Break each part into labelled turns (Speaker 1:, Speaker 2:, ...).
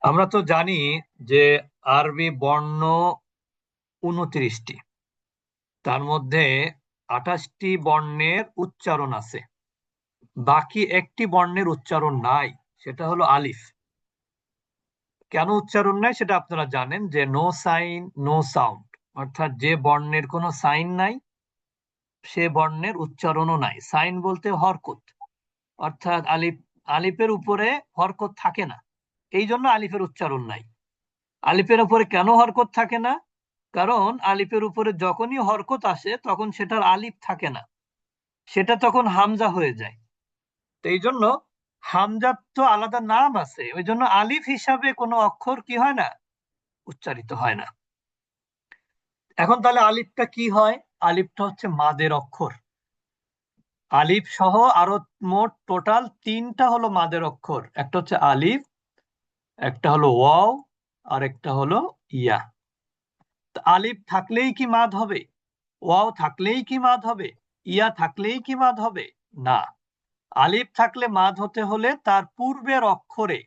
Speaker 1: আমরা তো জানি যে আরবি বর্ণ 29টি, তার মধ্যে 28টি বর্ণের উচ্চারণ আছে, বাকি একটি বর্ণের উচ্চারণ নাই, সেটা হলো আলিফ। কেন উচ্চারণ নাই সেটা আপনারা জানেন, যে নো সাইন নো সাউন্ড, অর্থাৎ যে বর্ণের কোনো সাইন নাই সে বর্ণের উচ্চারণও নাই। সাইন বলতে হরকত, অর্থাৎ আলিফ, আলিফের উপরে হরকত থাকে না, এই জন্য আলিফের উচ্চারণ নাই। আলিফের উপরে কেন হরকত থাকে না? কারণ আলিফের উপরে যখনই হরকত আসে তখন সেটার আলিফ থাকে না, সেটা তখন হামজা হয়ে যায়। তো এই জন্য হামজার তো আলাদা নাম আছে, ওই জন্য আলিফ হিসাবে কোনো অক্ষর কি হয় না, উচ্চারিত হয় না। এখন তাহলে আলিফটা কি হয়? আলিফটা হচ্ছে মাদের অক্ষর। আলিফ সহ আরো মোট টোটাল 3টা হলো মাদের অক্ষর, একটা হচ্ছে আলিফ, একটা হলো ওয়াও, আর একটা হলো ইয়া। তো আলিফ থাকলেই কি মাদ হবে? ওয়াও থাকলেই কি মাদ হবে? ইয়া থাকলেই কি মাদ হবে? না। আলিফ থাকলে মাদ হতে হলে তার পূর্বের অক্ষরে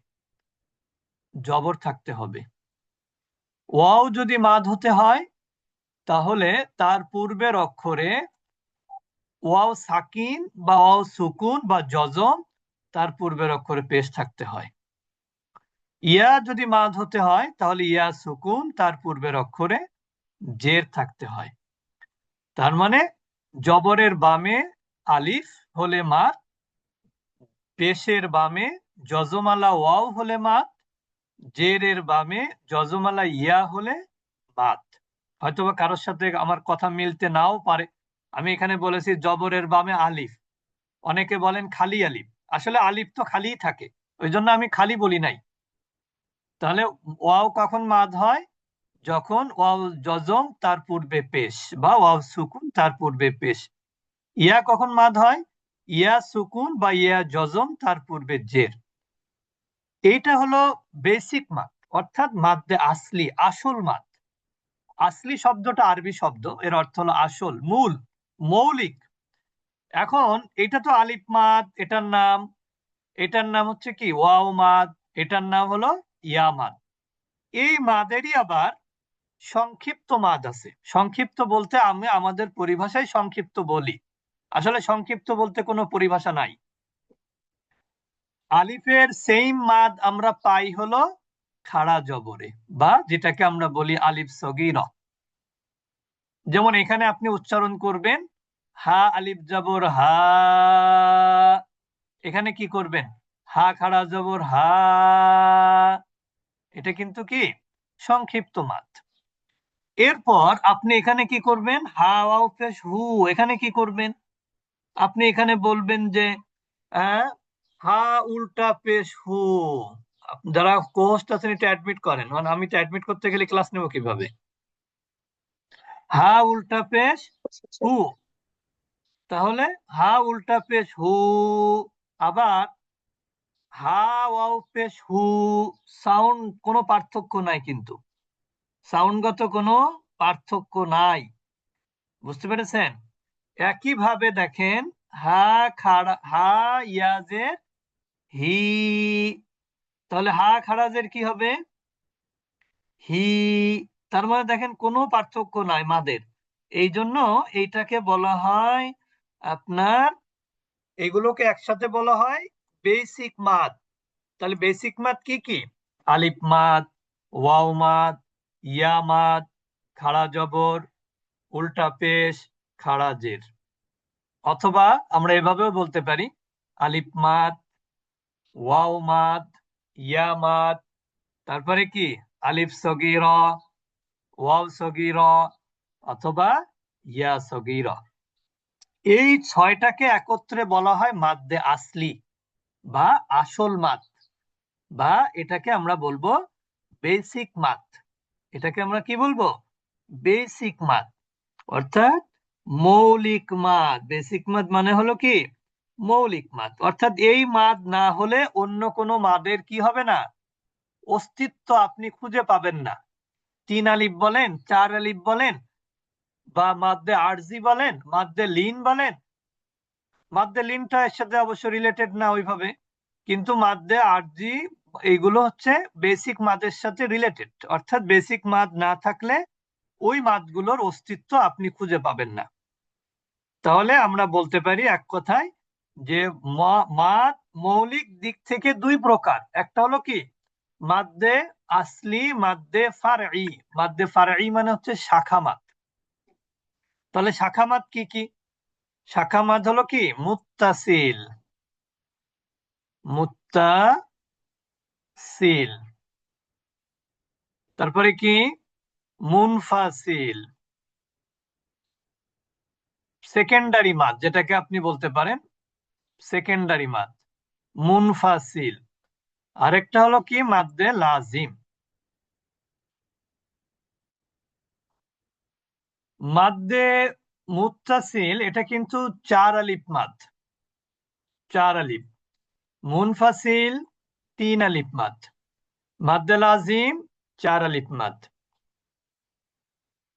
Speaker 1: জবর থাকতে হবে। ওয়াও যদি মাদ হতে হয় তাহলে তার পূর্বের অক্ষরে ওয়াও সাকিন বা ওয়াও সুকুন বা জজম, তার পূর্বের অক্ষরে পেশ থাকতে হয়। ইয়া যদি মাদ হতে হয় তাহলে ইয়া সুকুন, তার পূর্বের অক্ষরে জের থাকতে হয়। তার মানে জবরের বামে আলিফ হলে মাদ, পেশের বামে যজমালা ওয়াও হলে মাদ, জেরের বামে যজমালা ইয়া হলে মাদ। হয়তোবা কারোর সাথে আমার কথা মিলতে নাও পারে। আমি এখানে বলেছি জবরের বামে আলিফ, অনেকে বলেন খালি আলিফ, আসলে আলিফ তো খালিই থাকে, ওই জন্য আমি খালি বলি নাই। তাহলে ওয়াও কখন মাদ হয়? যখন ওয়াও জজম তার পূর্বে পেশ, বা ওয়াও সুকুন তার পূর্বে পেশ। ইয়া কখন মাদ হয়? ইয়া সুকুন বা ইয়া জজম তার পূর্বে জের। এইটা হলো বেসিক মাদ, অর্থাৎ মাদ্দে আসলি, আসল মাদ। আসলি শব্দটা আরবি শব্দ, এর অর্থ হলো আসল, মূল, মৌলিক। এখন এটা তো আলিফ মাদ, এটার নাম হচ্ছে কি ওয়াও মাদ, এটার নাম হলো ইয়া মাদ। এই মাদেরই আবার সংক্ষিপ্ত মাদ আছে। সংক্ষিপ্ত বলতে আমি আমাদের পরিভাষায় সংক্ষিপ্ত বলি, আসলে সংক্ষিপ্ত বলতে কোনো পরিভাষা নাই। আলিফের সেইম মাদ আমরা পাই হলো খাড়া জবরে, বা যেটাকে আমরা বলি আলিফ সগীরা। যেমন এখানে আপনি উচ্চারণ করবেন হা আলিফ জবর হা, এখানে কি করবেন? হা খাড়া জবর হা, এটা কিন্তু কি সংক্ষিপ্ত মাদ। এরপর আপনি এখানে কি করবেন? হা ওয়াও পেশ হু, এখানে কি করবেন? আপনি এখানে বলবেন যে আহ, হা উল্টা পেশ হু। যারা কোস্ট আছেন এটা অ্যাডমিট করেন, মানে আমি তো অ্যাডমিট করতে গেলে ক্লাস নেব কিভাবে? হা উল্টা পেশ হু, তাহলে হা উল্টা পেশ হু। আবার হা ওয়াও পেশ হু, সাউন্ড কোনো পার্থক্য নাই, কিন্তু সাউন্ডগত কোনো পার্থক্য নাই, বুঝতে পেরেছেন? একইভাবে দেখেন হা খাড়া, হা ইয়াজের হি, তাহলে হা খাড়াজের কি হবে? হি। তার মানে দেখেন কোনো পার্থক্য নাই মাদের। এই জন্য এইটাকে বলা হয় আপনার, এগুলোকে একসাথে বলা হয় বেসিক মাদ। তাহলে বেসিক মাদ কি কি? আলিফ মাদ, ওয়াও মাদ, ইয়া মাদ, খাড়া জবর, উল্টা পেশ, খাড়া জের। অথবা আমরা এভাবেও বলতে পারি আলিফ মাদ, ওয়াও মাদ, ইয়া মাদ, তারপরে কি আলিফ সগীরা, ওয়াও সগীরা, অথবা ইয়া সগীরা। এই 6টাকে একত্রে বলা হয় মাদ্দে আসলি বা আসল মাদ, বা এটাকে আমরা বলবো বেসিক মাদ। এটাকে আমরা কি বলবো? বেসিক মাদ, অর্থাৎ মৌলিক মাদ। বেসিক মাদ মানে হলো কি মৌলিক মাদ, অর্থাৎ এই মাদ না হলে অন্য কোনো মাদের কি হবে না, অস্তিত্ব আপনি খুঁজে পাবেন না। 3 আলিফ বলেন, 4 আলিফ বলেন, বা মাদ্দে আরজি বলেন, মাদ্দে লিন বলেন। মাদ্দে লিনটা এর সাথে অবশ্য রিলেটেড না ওইভাবে, কিন্তু মাদ্দে আরজি এইগুলো হচ্ছে বেসিক মাদের সাথে রিলেটেড, অর্থাৎ বেসিক মাদ না থাকলে ওই মাদগুলোর অস্তিত্ব আপনি খুঁজে পাবেন না। তাহলে আমরা বলতে পারি এক কথায় যে মাদ মৌলিক দিক থেকে দুই প্রকার। একটা হলো কি মাদ্দে আসলি, মাদ্দে ফারঈ। মাদ্দে ফারঈ মানে হচ্ছে শাখা মাদ। তাহলে শাখা মাদ কি কি? শাখা মাদ হলো কি মুত্তাসিল, মুত্তাসিল, তারপরে কি মুনফাসিল, সেকেন্ডারি মাদ যেটাকে আপনি বলতে পারেন সেকেন্ডারি মাদ, মুনফাসিল। আরেকটা হলো কি মাদ্দে লাজিম। মাদ্দে মুত্তাসিল এটা কিন্তু চার আলিফ মাদ, চার আলিফ। মুনফাসিল তিন আলিফ মাদ, মাদ্দে লাজিম চার আলিফ মাদ।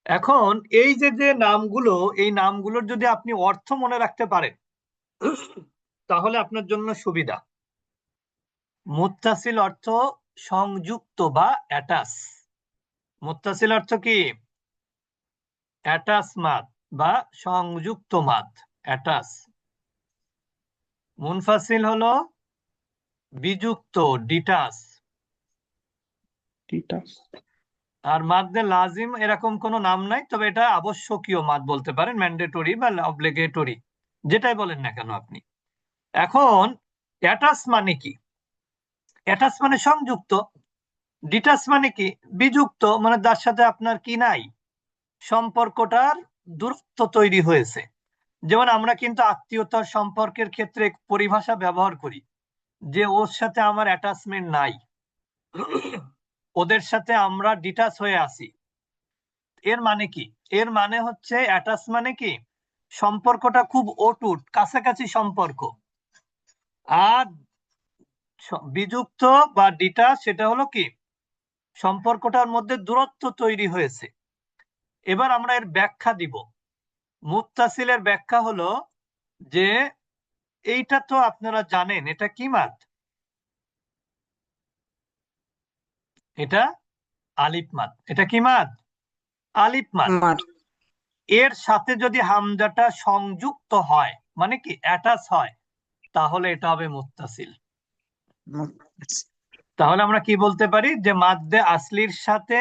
Speaker 1: এখন এই যে যে নামগুলো, এই নামগুলোর যদি আপনি অর্থ মনে রাখতে পারেন তাহলে আপনার জন্য সুবিধা। মুত্তাসিল অর্থ সংযুক্ত বা অ্যাটাচ। মুত্তাসিল অর্থ কি অ্যাটাচ মাদ বা সংযুক্ত মাদ, অ্যাটাচ। মুনফাসিল হলো বিযুক্ত, ডিটাচ। আর মাদ্দে লাজিম এরকম কোনো নাম নাই, তবে এটা আবশ্যকীয় মাদ বলতে পারেন, ম্যান্ডেটরি বা অবলিগেটরি, যেটাই বলেন না কেন আপনি। এখন অ্যাটাচ মানে কি? অ্যাটাচ মানে সংযুক্ত। ডিটাচ মানে কি বিযুক্ত, মানে যার সাথে আপনার কি নাই, সম্পর্কটার দূরত্ব তৈরি হয়েছে। যেমন আমরা কিন্তু আত্মীয়তার সম্পর্কের ক্ষেত্রে পরিভাষা ব্যবহার করি যে ওর সাথে আমার অ্যাটাচমেন্ট নাই, ওদের সাথে আমরা ডিটাচ হয়ে আছি। এর মানে কি? এর মানে হচ্ছে অ্যাটাচ মানে কি সম্পর্কটা খুব অটুট, কাছাকাছি সম্পর্ক। আর বিযুক্ত বা ডিটাচ সেটা হলো কি সম্পর্কটার মধ্যে দূরত্ব তৈরি হয়েছে। এবার আমরা এর ব্যাখ্যা দিব। মুত্তাসিলের ব্যাখ্যা হলো যে এইটা তো আপনারা জানেন এটা কি মাদ? এটা আলিফ মাদ। এটা কি মাদ? আলিফ মাদ। এর সাথে যদি হামজাটা সংযুক্ত হয়, মানে কি অ্যাটাচ হয়, তাহলে এটা হবে মুত্তাসিল। তাহলে আমরা কি বলতে পারি যে মাদ্দে আসলির সাথে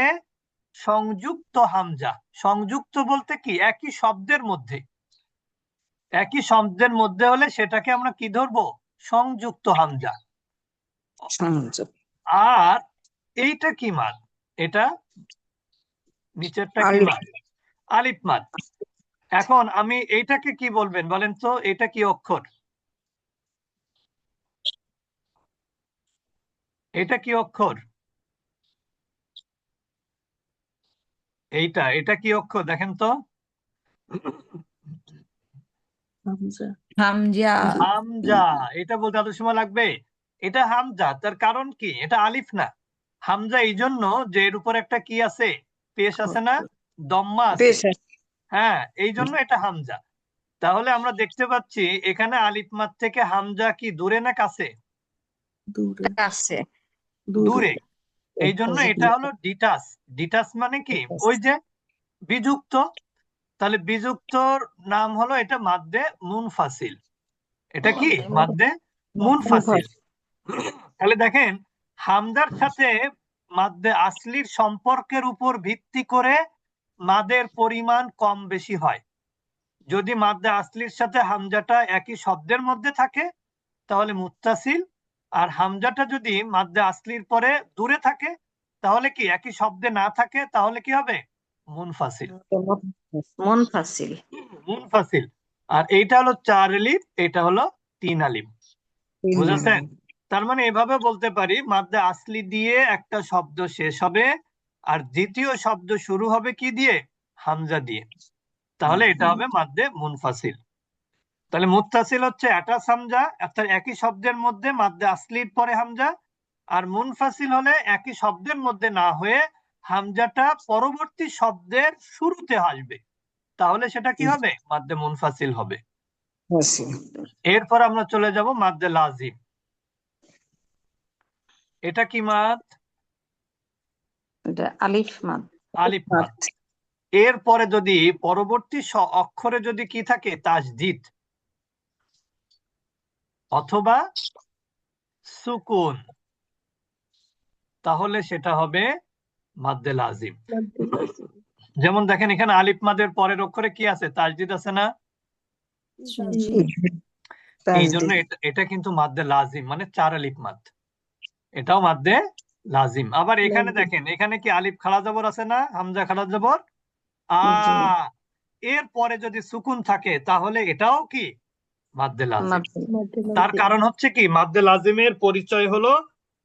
Speaker 1: সংযুক্ত হামজা। সংযুক্ত বলতে কি একই শব্দের মধ্যে, একই শব্দের মধ্যে হলে সেটাকে আমরা কি ধরবো? সংযুক্ত হামজা। আর এইটা কি মাদ? এটা নিচেরটা কি মাদ? আলিফ মাদ। এখন আমি এইটাকে কি বলবেন বলেন তো? এটা কি অক্ষর? এটা কি অক্ষর? এটা কি অক্ষর দেখেন তো?
Speaker 2: হামজা।
Speaker 1: হামজা। এটা বলতে এত সময় লাগবে? এটা হামজা, তার কারণ কি এটা আলিফ না। হামজা এই জন্য যে এর উপর একটা কি আছে, পেশ আছে না, দম্মা আছে। হ্যাঁ, এই জন্য এটা হামজা। তাহলে আমরা দেখতে পাচ্ছি এখানে আলিফ মাদ থেকে হামজা কি দূরে না কাছে?
Speaker 2: আছে
Speaker 1: দূরে। এই জন্য এটা হলো ডিটাচ। ডিটাচ মানে কি ওই যে বিযুক্ত। তাহলে বিযুক্তর নাম হলো এটা মাদ্দে মুনফাসিল। এটা কি মাদ্দে মুনফাসিল। তাহলে দেখেন হামজার সাথে মাদ্দে আসলির সম্পর্কের উপর ভিত্তি করে মাদের পরিমাণ কম বেশি হয়। যদি মাদ্দে আসলির সাথে হামজাটা একই শব্দের মধ্যে থাকে তাহলে মুত্তাসিল, আর হামজাটা যদি মাদ্দে আসলির পরে দূরে থাকে তাহলে কি একই শব্দে না থাকে তাহলে কি হবে? মুনফাসিল।
Speaker 2: মুনফাসিল।
Speaker 1: মুনফাসিল। আর এইটা হলো চার আলিফ, এটা হলো তিন আলিফ। বুঝেছেন? তার মানে এভাবে বলতে পারি মাদ্দে আসলি দিয়ে একটা শব্দ শেষ হবে আর দ্বিতীয় শব্দ শুরু হবে কি দিয়ে? হামজা দিয়ে। তাহলে এটা হবে মাদ্দে মুনফাসিল। তাহলে মুত্তাসিল হচ্ছে অ্যাটাচ হামজা, অর্থাৎ একই শব্দের মধ্যে মাদ্দে আসলির পরে হামজা। আর মুনফাসিল হলে একই শব্দের মধ্যে না হয়ে হামজাটা পরবর্তী শব্দের শুরুতে আসবে, তাহলে সেটা কি হবে? মাদ্দে মুনফাসিল হবে। এরপর আমরা চলে যাব মাদ্দে লাজিম। এটা কি মাদ?
Speaker 2: এটা আলিফ মাদ।
Speaker 1: আলিফ মাদ। এরপরে যদি পরবর্তী অক্ষরে যদি কি থাকে, তাসদিদ অথবা সুকুন, তাহলে সেটা হবে মাদ্দে লাজিম। যেমন দেখেন এখানে আলিফ মাদের পরের অক্ষরে কি আছে, তাসদিদ আছে না? এই জন্য এটা কিন্তু মাদ্দে লাজিম, মানে 4 আলিফ মাদ, এটাও মাদ্দে লাজিম। আবার এখানে দেখেন, এখানে কি আলিফ খাড়া জবর আছে না, হামজা খাড়া জবর আ, এর পরে যদি সুকুন থাকে তাহলে এটাও কি মাদ্দে লাজিম। তার কারণ হচ্ছে কি, মাদ্দে লাজিমের পরিচয় হলো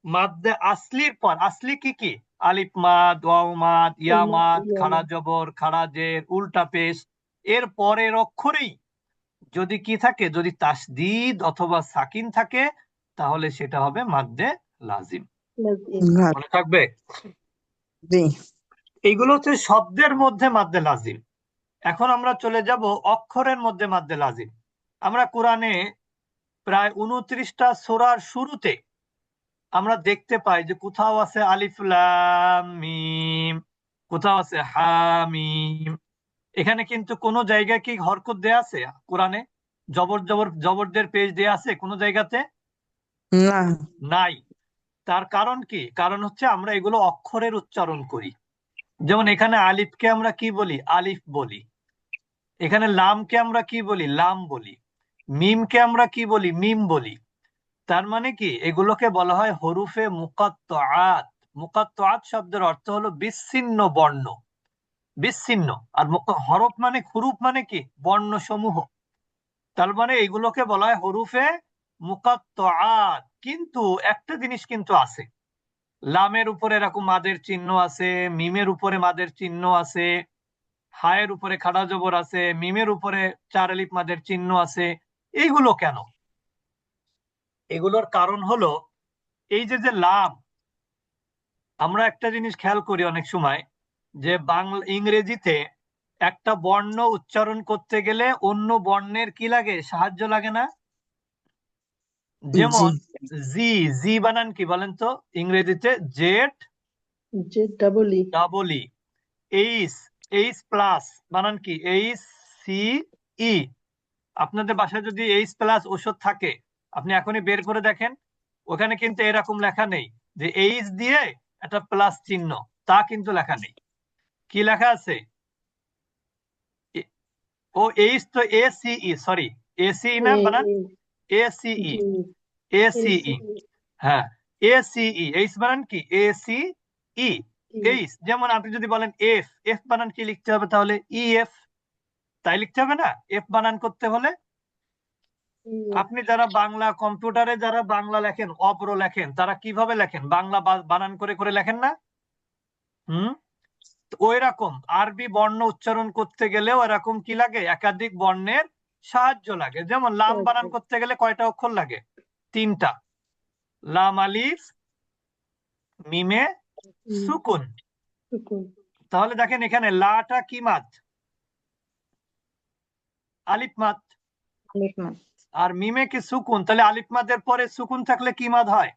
Speaker 1: মাদ্দে আসলির পর, আসলি কি কি, আলিফ মাদ, ওয়াও মাদ, ইয়া মাদ, খাড়া জবর, খাড়া জের, উল্টা পেশ, এর পরের অক্ষরেই যদি কি থাকে, যদি তাসদিদ অথবা সাকিন থাকে, তাহলে সেটা হবে মাদ্দে লাজিম। মনে থাকবে? এইগুলো হচ্ছে শব্দের মধ্যে মাদ্দে লাজিম। এখন আমরা চলে যাব অক্ষরের মধ্যে মাদ্দে লাজিম। আমরা কোরআনে প্রায় 29টা সূরার শুরুতে আমরা দেখতে পাই যে কোথাও আছে আলিফ লাম মিম, কোথাও আছে হামিম। এখানে কিন্তু কোনো জায়গায় কি হরকত দেয়া আছে কোরআনে? জবরদের পেজ দেয়া আছে কোনো জায়গাতে? নাই। তার কারণ কি? কারণ হচ্ছে আমরা এগুলো অক্ষরের উচ্চারণ করি। যেমন এখানে আলিফকে আমরা কি বলি, আলিফ বলি। এখানে লামকে আমরা কি বলি, লাম বলি। মিমকে আমরা কি বলি, মিম বলি। তার মানে কি, এগুলোকে বলা হয় হরুফে মুকাত্তাআত। মুকাত্তাআত শব্দের অর্থ হলো বিচ্ছিন্ন বর্ণ, বিচ্ছিন্ন। আর হরফ মানে, হুরুফ মানে কি, বর্ণ সমূহ। তার মানে এগুলোকে বলা হয় হরুফে মুকাত্তাআত। কিন্তু একটা জিনিস কিন্তু আছে, লামের উপরে এরকম মাদের চিহ্ন আছে, মিমের উপরে মাদের চিহ্ন আছে, হায়ের উপরে খাড়া জবর আছে, মিমের উপরে 4 আলিফ মাদের চিহ্ন আছে। এইগুলো কেন? এগুলোর কারণ হলো এই যে যে লাম, আমরা একটা জিনিস খেয়াল করি অনেক সময়, যে বাংলা ইংরেজিতে একটা বর্ণ উচ্চারণ করতে গেলে অন্য বর্ণের কি লাগে, সাহায্য লাগে না? যেমন জি, জি বানান কি বলেন তো ইংরেজিতে? Z double E. H, H plus বানান কি, এইচ সি ই। আপনাদের বাসায় যদি এইচ প্লাস ওষুধ থাকে, আপনি এখনই বের করে দেখেন, ওখানে কিন্তু এরকম লেখা নেই যে এইচ দিয়ে একটা প্লাস চিহ্ন, তা কিন্তু লেখা নেই। কি লেখা আছে? ও এইচ তো এ সিই, সরি এ সিই না বানান, এ সিই, এ সিই। হ্যাঁ, এ সিই, এইচ বানান কি, এ সি ই, এইচ। যেমন আপনি যদি বলেন এফ, এফ বানান কি লিখতে হবে তাহলে, ই এফ, তাই লিখতে হবে না এফ বানান করতে হলে? আপনি যারা বাংলা কম্পিউটারে যারা বাংলা লেখেন, অপর লেখেন, তারা কিভাবে লেখেন, বাংলা বানান করে করে লেখেন না? হুম। ওই রকম আরবি বর্ণ উচ্চারণ করতে গেলেও এরকম কি লাগে, একাধিক বর্ণের সাহায্য লাগে। যেমন লাম বানান করতে গেলে কয়টা অক্ষর লাগে? 3টা। লাম আলিফ মিমে সুকুন। তাহলে দেখেন এখানে লাটা কি মাদ, আলিফ মাদ। আর মিমে কি সুকুন, তাহলে আলিফ মাদের পরে সুকুন থাকলে কি মাদ হয়?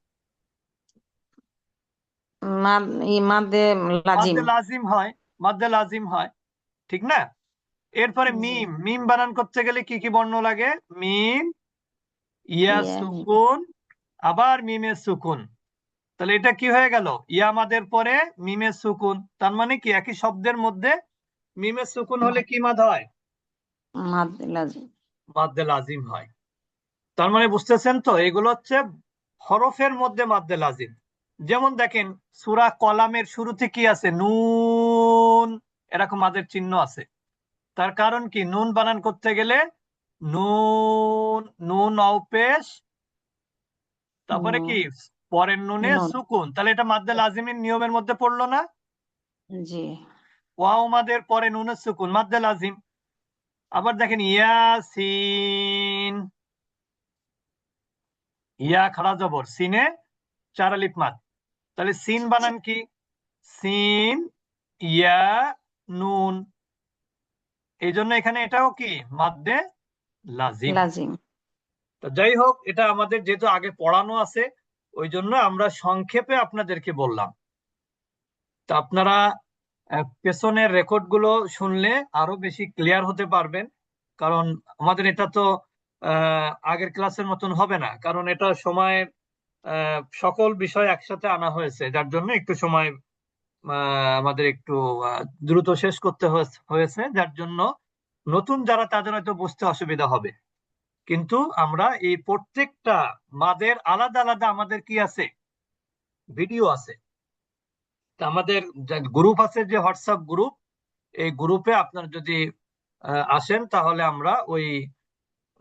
Speaker 2: মাদ্দে
Speaker 1: লাজিম হয়, মাদ্দে লাজিম হয়, ঠিক না? এরপরে মিম, মিম বানান করতে গেলে কি কি বর্ণ লাগে? মিম, ইয়া সুকুন, আবার মিমে সুকুন। তাহলে এটা কি হয়ে গেল, ইয়া মাদের পরে মিমে সুকুন। তার মানে কি, একই শব্দের মধ্যে মিমে সুকুন হলে কি মাদ হয়? মাদ্দে লাজিম হয়। তার মানে বুঝতেছেন তো, এগুলো হচ্ছে হরফের মধ্যে মাদ্দে লাজিম। যেমন দেখেন সূরা কলামের শুরুতে কি আছে, নুন, এরকম মাদের চিহ্ন আছে। তার কারণ কি, নুন বানান করতে গেলে নুন, নুন অপেশ, তারপরে কি পরের নুনে সুকুন, তাহলে এটা মাদ্দে লাজিমের নিয়মের মধ্যে পড়লো না?
Speaker 2: জি।
Speaker 1: ওয়াও মাদের পরে নুনের সুকুন, মাদ্দে লাজিম। আবার দেখেন ইয়াসিন, ইয়া খাড়া জবর, সিনে 4 আলিফ মাদ। তাহলে সিন বানান কি, সিন ইয়া নুন। এই জন্য এখানে এটাও কি মাদ্দে লাজিম। তো যাই হোক, এটা আমাদের যেহেতু আগে পড়ানো আছে, ওই জন্য আমরা সংক্ষেপে আপনাদেরকে বললাম। তা আপনারা পেছনের রেকর্ড গুলো শুনলে আরো বেশি ক্লিয়ার হতে পারবেন, কারণ আমাদের এটা তো আগের ক্লাসের মতন হবে না, কারণ এটা সময়ের সকল বিষয় একসাথে আনা হয়েছে, যার জন্য একটু সময় আমাদের একটু দ্রুত শেষ করতে হয়েছে, যার জন্য নতুন যারা তাদের হয়তো বুঝতে অসুবিধা হবে। কিন্তু আমরা এই প্রত্যেকটা মাদের আলাদা আলাদা আমাদের কি আছে, ভিডিও আছে। তা আমাদের গ্রুপ আছে, যে হোয়াটসঅ্যাপ গ্রুপ, এই গ্রুপে আপনার যদি আসেন তাহলে আমরা ওই